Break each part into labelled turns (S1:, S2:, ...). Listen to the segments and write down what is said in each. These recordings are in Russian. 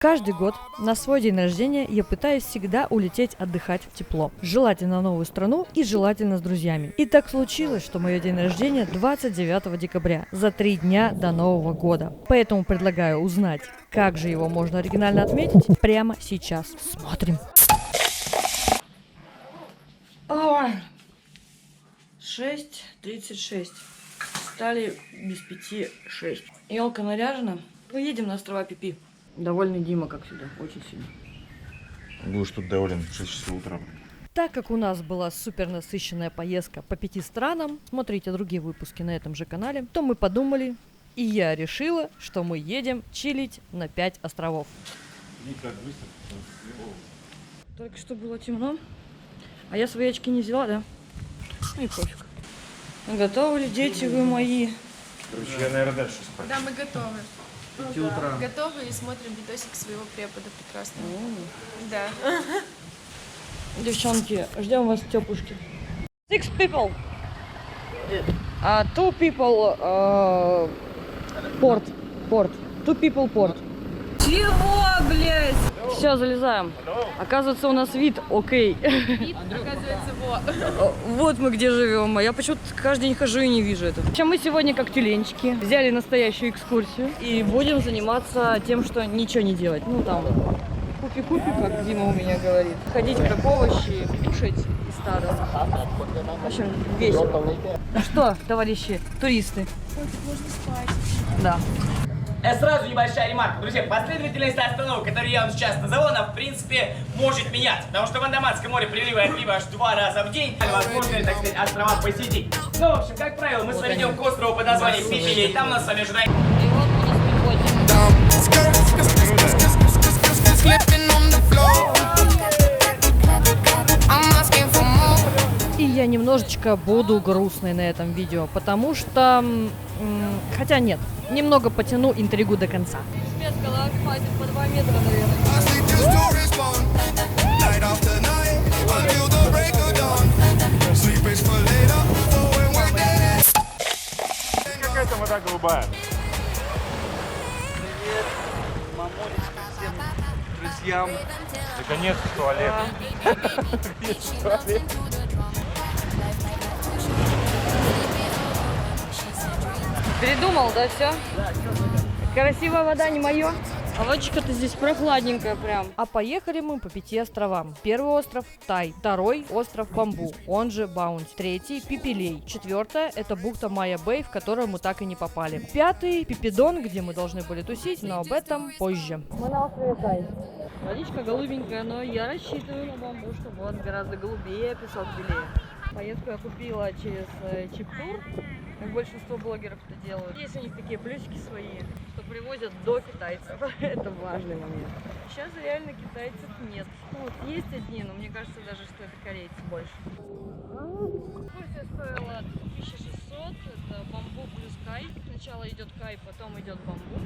S1: Каждый год на свой день рождения я пытаюсь всегда улететь отдыхать в тепло. Желательно в новую страну и желательно с друзьями. И так случилось, что мое день рождения 29 декабря, за 3 дня до Нового года. Поэтому предлагаю узнать, как же его можно оригинально отметить прямо сейчас. Смотрим. 6:36. Стали без 5:06. Елка наряжена. Мы едем на острова Пипи. Довольный Дима, как всегда, очень сильно.
S2: Будешь тут доволен в 6 часов утра.
S1: Так как у нас была супер насыщенная поездка по 5 странам, смотрите другие выпуски на этом же канале, то мы подумали, и я решила, что мы едем чилить на 5 островов. Только что было темно, а я свои очки не взяла, да? Ну и пофиг. Готовы ли, дети вы мои?
S2: Короче, я, наверное, дальше спать.
S3: Да, мы готовы.
S2: 5 утра.
S3: Готовы и смотрим видосик своего препода прекрасного. Да.
S1: Девчонки, ждем вас в тёпушке. 6 people. 2 people порт. 2 people порт.
S3: Чего, блядь?
S1: Все, залезаем. Оказывается, у нас вид окей.
S3: Вид, оказывается, вот.
S1: Вот мы где живем. А я почему-то каждый день хожу и не вижу это. В общем, мы сегодня как тюленчики взяли настоящую экскурсию и будем заниматься тем, что ничего не делать. Ну там купи-купи, как Дима у меня говорит. Ходить как овощи, кушать и стадо. В общем, весело. Ну что, товарищи туристы?
S3: Можно спать.
S1: Да.
S4: Сразу небольшая ремарка. Друзья, последовательность остановок, которую я вам сейчас назову, она, в принципе, может меняться. Потому что в Андаманском море прилива и отлива аж 2 раза в день. Возможно, так сказать, острова посетить. Ну, в общем, как правило, мы с вами идем к острову под названием Пипилей. Там нас с вами ожидает...
S1: И вот мы нас приходим. И я немножечко буду грустной на этом видео, потому что... хотя нет, немного потяну интригу до конца. Шведская хватит по 2 метра, наверное.
S2: Какая-то вода голубая.
S5: Привет, мамулечка, всем друзьям.
S2: Наконец-то туалет. Наконец-то туалет.
S1: Передумал, да, все? Красивая вода не мое. А водичка-то здесь прохладненькая прям. А поехали мы по 5 островам. Первый остров Тай, второй остров Бамбу, он же Баунти, третий Пипилей, четвертая это бухта Майя Бэй, в которую мы так и не попали. Пятый Пипидон, где мы должны были тусить, но об этом позже. Мы на острове Тай. Водичка голубенькая, но я рассчитываю на Бамбу, чтобы он гораздо голубее, песок белее. Поездку я купила через Чип-тур, как большинство блогеров это делают. Есть у них такие плюсики свои, что привозят до китайцев. Это важный момент. Сейчас реально китайцев нет. Ну, вот есть одни, но мне кажется даже, что это корейцы больше. Экскурсия стоила 1600, это Бамбу плюс Кай. Сначала идет Кай, потом идет Бамбу.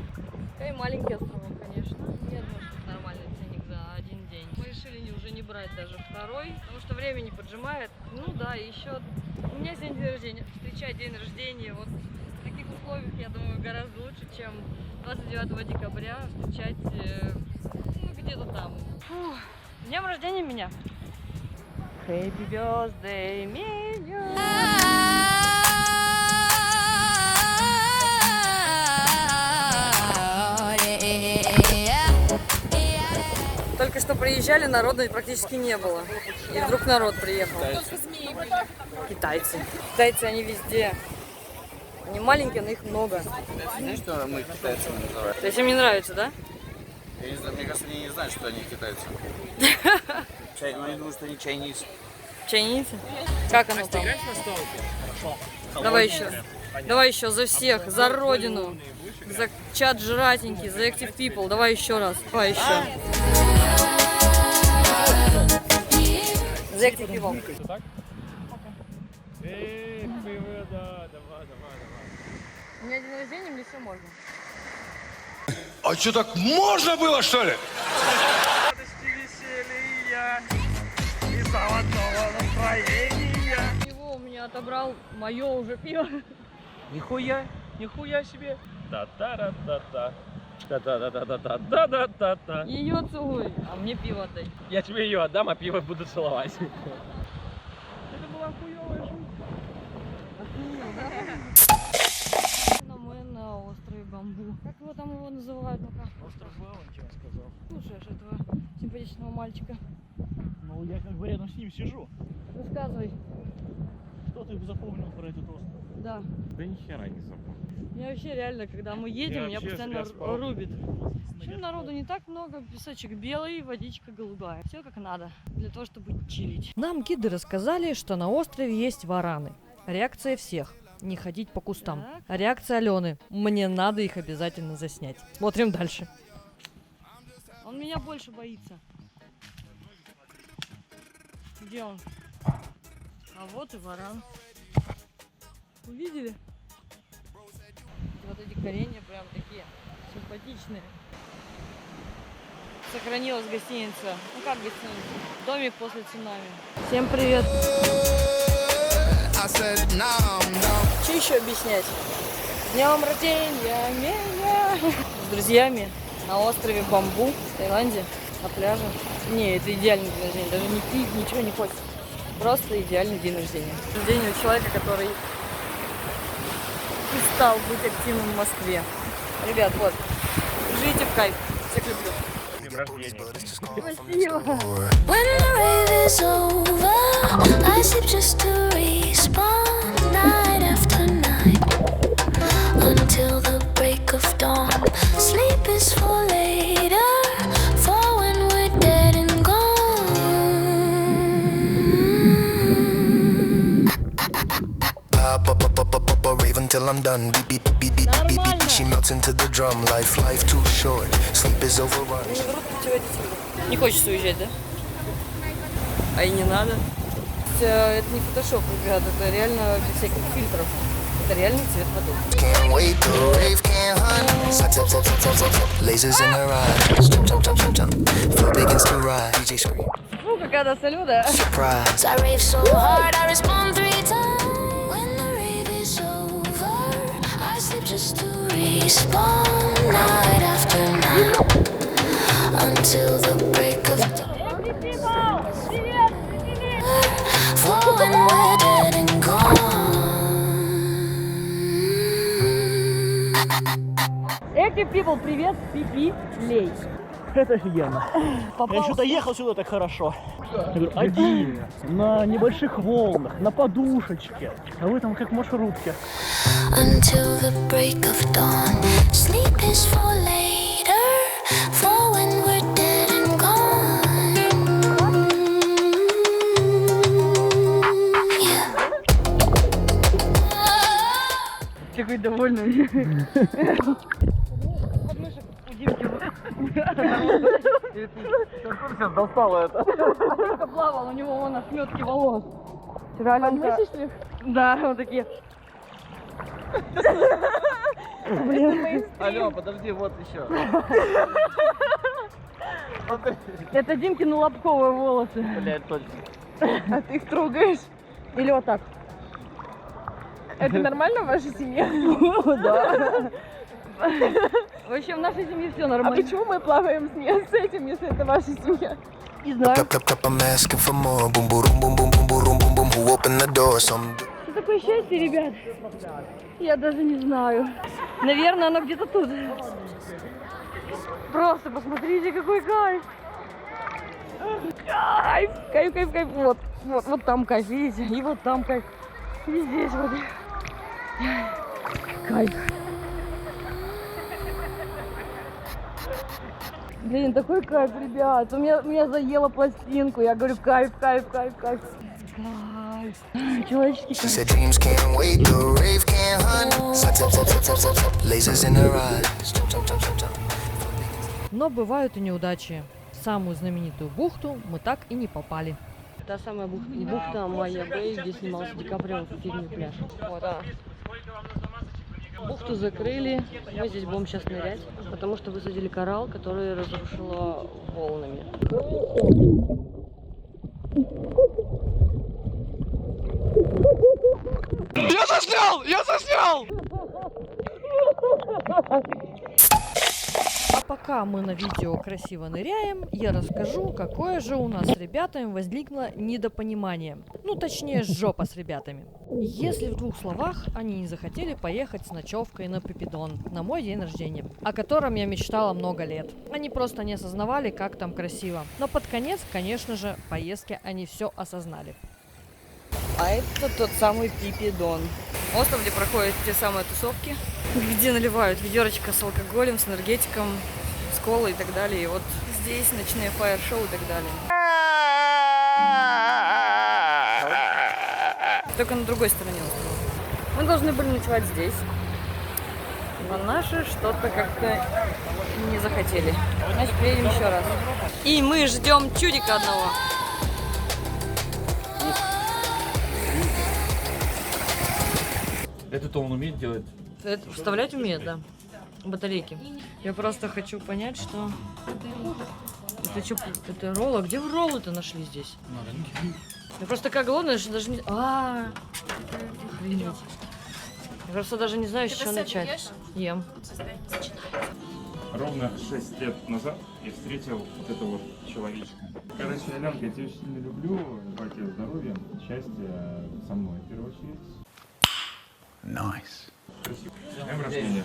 S1: Кай маленький остров, конечно. Я думаю, что это нормальный ценник за один день. Мы решили уже не брать даже второй, потому что время не поджимает. Ну да, и еще у меня сегодня день рождения. Встречать день рождения вот в таких условиях, я думаю, гораздо лучше, чем 29 декабря встречать ну, где-то там. Фух. С днем рождения меня! Happy birthday, меня! Только что приезжали, народа практически не было. И вдруг народ приехал. Китайцы. Китайцы, они везде. Они маленькие, но их много.
S5: Знаешь, что мы китайцами называем?
S1: То есть им не нравится, да?
S5: Я не знаю, мне кажется, они не знают, что они китайцы. Они думают, что они чайницы.
S1: Чайницы? Как оно там? Давай еще. Давай еще за всех, за родину, за чат жратенький, за Active People. Давай еще раз. Давай еще. За Active People. У меня день рождения, мне все можно.
S6: А что, так можно было, что ли?
S1: Его у меня отобрал мое уже пиво.
S2: Нихуя себе. Та-та-ра-та-та.
S7: Та-та-та-та-та-та-та-та-та.
S1: Ее целуй, а мне пиво дай.
S7: Я тебе ее отдам, а пиво буду целовать.
S1: Это была хуёвая шутка. Охуел, да? Мы на острове Бамбу. Как его там называют? Ну-ка.
S8: Остров Валентин, я сказал.
S1: Слушаешь этого симпатичного мальчика.
S8: Ну, я как бы рядом с ним сижу.
S1: Рассказывай.
S8: Что ты запомнил про этот остров?
S1: Да.
S2: Да ни хера не запомнил.
S1: Меня вообще реально, когда мы едем, меня
S2: вообще
S1: постоянно
S2: зря спал.
S1: рубит. Почему народу не так много? Песочек белый, водичка голубая. Все как надо, для того, чтобы чилить. Нам гиды рассказали, что на острове есть вараны. Реакция всех. Не ходить по кустам. Реакция Алены. Мне надо их обязательно заснять. Смотрим дальше. Он меня больше боится. Где он? А вот и варан. Увидели? Вот эти коренья прям такие симпатичные. Сохранилась гостиница. Ну как гостиница? Домик после цунами. Всем привет. Что еще объяснять? С днем рождения меня! С друзьями на острове Бамбу в Таиланде, на пляже. Не, это идеальный день рождения. Даже не пить, ничего не хочется. Просто идеальный день рождения. Рождение у человека, который стал быть активным в Москве. Ребят, вот, живите в кайф. Всех люблю.
S2: Днем рождения.
S1: Спасибо.
S9: When the rave is over, I sleep just to respawn night after night until the break of dawn. Sleep is for later, for when we're dead and gone.
S10: Rave until I'm done. Beat, beat, beat, beat, beat, beat, beat. She melts into the drum. Life too short. Sleep is overrun.
S1: Не хочется уезжать, да? А и не надо. Это не фотошоп, ребят, это реально без всяких фильтров. Это реальный цвет воды.
S10: Can't wait, the rave can't hunt. Tap, tap, tap, tap, tap, tap. Lasers in her eyes. Jump, jump, jump, jump, jump. Phil begins to ride. DJ scream.
S1: Ну, какая-то салюта.
S10: Surprise.
S9: I rave so hard, I respond 3 times. When the rave is over, I sleep just to respawn night after night until the break of dawn. For when we're dead and gone.
S1: Active people, привет, пипи, лей.
S8: Это офигенно.
S1: Попал.
S8: Я что-то ехал сюда так хорошо. Я говорю, один, на небольших волнах, на подушечке. А вы там как в маршрутке.
S9: Until the break of dawn. Sleep is for later, for when we're dead and gone. Yeah.
S1: Какой довольный. Подмышек у Димки.
S7: Сейчас достала это.
S1: Только плавал, у него вон ошметки волос. Реально. Да, вот такие.
S7: Алло, подожди, вот еще.
S1: Это Димкины лобковые волосы.
S7: Блять, точно.
S3: А ты их трогаешь?
S1: Или вот так.
S3: Это нормально в вашей семье?
S1: Да. Вообще в нашей семье все
S3: А
S1: нормально.
S3: почему мы плаваем с этим, если это ваша семья?
S1: Не знаю.
S10: Clap, clap, clap, I'm asking for more. Boom, boom, boom, boom, boom, boom, boom, boom. Who opened the door? Some.
S1: Что такое счастье, ребят? Я даже не знаю. Наверное, оно где-то тут. Просто посмотрите, какой кайф. Кайф, кайф, кайф, кайф. Вот там кайф, видите? И вот там кайф. И здесь вот. Кайф. Блин, такой кайф, ребят. У меня заело пластинку. Я говорю, кайф, кайф, кайф, кайф. Кайф. Человеческий
S10: She
S1: кайф.
S10: said dreams can't wait, the rave can't hunt. Tap, tap, tap, tap, tap, tap. Lasers in her eyes. Jump, jump, jump, jump, jump.
S1: Но бывают и неудачи. В самую знаменитую бухту мы так и не попали. Та самая бухта Майя Бэй, где снимался Ди Каприо в фильме «Пляж». Вот она. Бухту закрыли, мы здесь будем сейчас нырять, потому что высадили коралл, который разрушило волнами.
S6: Я заснял! Я заснял!
S1: пока мы на видео красиво ныряем, я расскажу, какое же у нас с ребятами возникло недопонимание. Ну, точнее, жопа с ребятами. Если в двух словах, они не захотели поехать с ночевкой на Пипидон на мой день рождения, о котором я мечтала много лет. Они просто не осознавали, как там красиво. Но под конец, конечно же, поездки они все осознали. А это тот самый Пипидон. Остров, где проходят те самые тусовки, где наливают ведерочко с алкоголем, с энергетиком, с колой и так далее. И вот здесь ночные фаер-шоу и так далее. Только на другой стороне острова. Мы должны были ночевать здесь. Но наши что-то как-то не захотели. Значит, приедем еще раз. И мы ждем чудика одного.
S2: Это-то он умеет делать.
S1: Это вставлять умеет, да. Батарейки. Я просто хочу понять, что... Это что, это роллы? Где вы роллы-то нашли здесь? Я просто такая голодная, что даже не... Охренеть. Я просто даже не знаю, с чего начать. Ем.
S2: Ровно 6 лет назад я встретил вот этого вот человечка. Короче, Аленка, я тебя очень сильно люблю. Желаю тебе здоровья, счастья со мной в первую очередь.
S10: Nice.
S2: Спасибо. С днем рождения.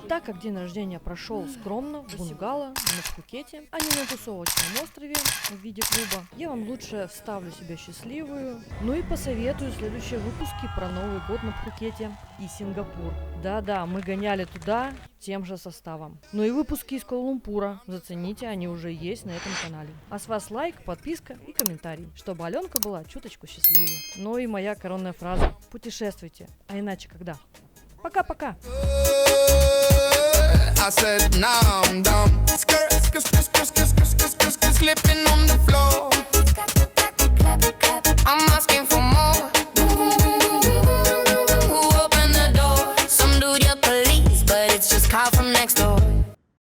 S1: Так как день рождения прошел скромно, в бунгало, на Пхукете, а не на тусовочном острове в виде клуба, я вам лучше вставлю себя счастливую, ну и посоветую следующие выпуски про Новый год на Пхукете и Сингапур. Да-да, мы гоняли туда тем же составом. Ну и выпуски из Куала-Лумпура, зацените, они уже есть на этом канале. А с вас лайк, подписка и комментарий, чтобы Аленка была чуточку счастливее. Ну и моя коронная фраза: путешествуйте, а иначе когда? Пока-пока!
S10: I said, now I'm dumb. Skirt, skirt, skirt, skirt, skirt.